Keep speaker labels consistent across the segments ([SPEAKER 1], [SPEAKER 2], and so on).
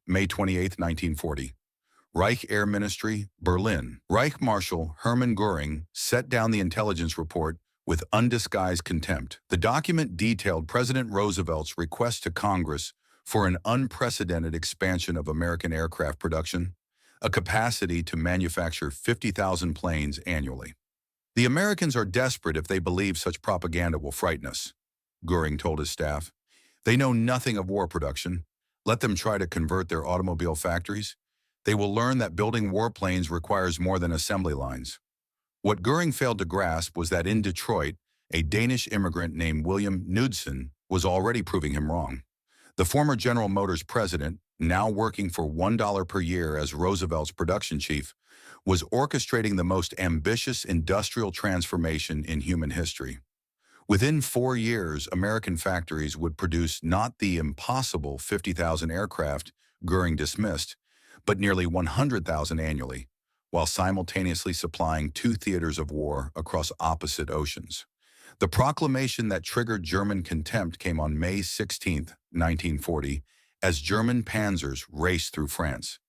[SPEAKER 1] May 28, 1940. Reich Air Ministry, Berlin. Reich Marshal Hermann Göring set down the intelligence report with undisguised contempt. The document detailed President Roosevelt's request to Congress for an unprecedented expansion of American aircraft production, a capacity to manufacture 50,000 planes annually. The Americans are desperate if they believe such propaganda will frighten us, Göring told his staff. They know nothing of war production. Let them try to convert their automobile factories. They will learn that building warplanes requires more than assembly lines. What Göring failed to grasp was that in Detroit, a Danish immigrant named William Knudsen was already proving him wrong. The former General Motors president, now working for $1 per year as Roosevelt's production chief, was orchestrating the most ambitious industrial transformation in human history. Within 4 years, American factories would produce not the impossible 50,000 aircraft Göring dismissed, but nearly 100,000 annually, while simultaneously supplying 2 theaters of war across opposite oceans. The proclamation that triggered German contempt came on May 16, 1940, as German panzers raced through France.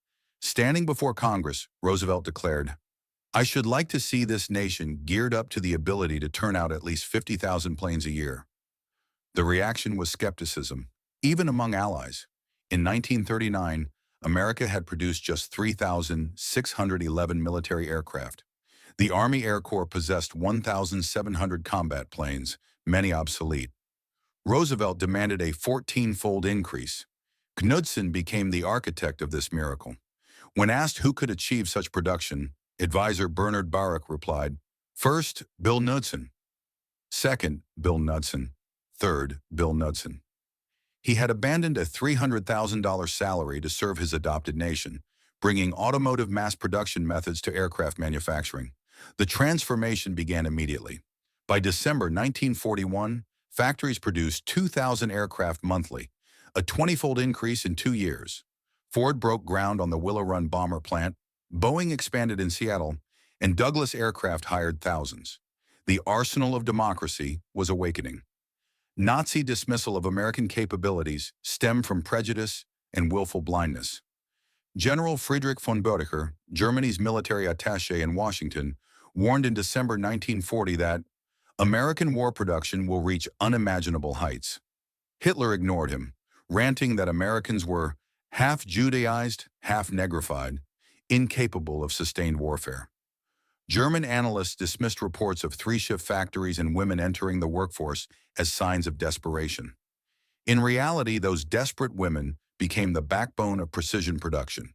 [SPEAKER 1] Standing before Congress, Roosevelt declared, "I should like to see this nation geared up to the ability to turn out at least 50,000 planes a year." The reaction was skepticism, even among allies. In 1939, America had produced just 3,611 military aircraft. The Army Air Corps possessed 1,700 combat planes, many obsolete. Roosevelt demanded a 14-fold increase. Knudsen became the architect of this miracle. When asked who could achieve such production, advisor Bernard Baruch replied, "First, Bill Knudsen. Second, Bill Knudsen. Third, Bill Knudsen." He had abandoned a $300,000 salary to serve his adopted nation, bringing automotive mass production methods to aircraft manufacturing. The transformation began immediately. By December 1941, factories produced 2,000 aircraft monthly, a 20-fold increase in 2 years. Ford broke ground on the Willow Run bomber plant, Boeing expanded in Seattle, and Douglas Aircraft hired thousands. The arsenal of democracy was awakening. Nazi dismissal of American capabilities stemmed from prejudice and willful blindness. General Friedrich von Bodecker, Germany's military attaché in Washington, warned in December 1940 that American war production will reach unimaginable heights. Hitler ignored him, ranting that Americans were half Judaized, half negrified, incapable of sustained warfare. German analysts dismissed reports of 3-shift factories and women entering the workforce as signs of desperation. In reality, those desperate women became the backbone of precision production.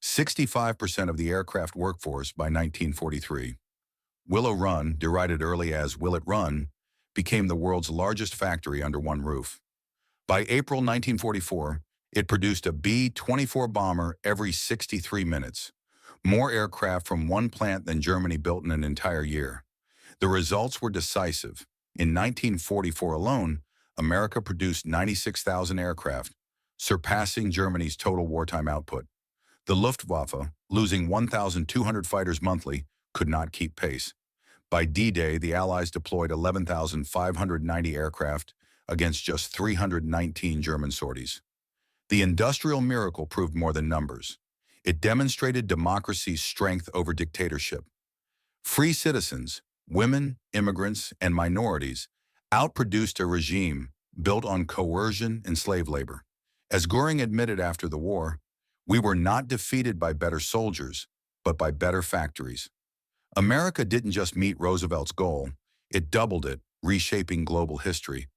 [SPEAKER 1] 65% of the aircraft workforce by 1943. Willow Run, derided early as Will It Run, became the world's largest factory under one roof. By April 1944, it produced a B-24 bomber every 63 minutes. More aircraft from one plant than Germany built in an entire year. The results were decisive. In 1944 alone, America produced 96,000 aircraft, surpassing Germany's total wartime output. The Luftwaffe, losing 1,200 fighters monthly, could not keep pace. By D-Day, the Allies deployed 11,590 aircraft against just 319 German sorties. The industrial miracle proved more than numbers. It demonstrated democracy's strength over dictatorship. Free citizens, women, immigrants, and minorities outproduced a regime built on coercion and slave labor. As Göring admitted after the war, we were not defeated by better soldiers, but by better factories. America didn't just meet Roosevelt's goal, it doubled it, reshaping global history.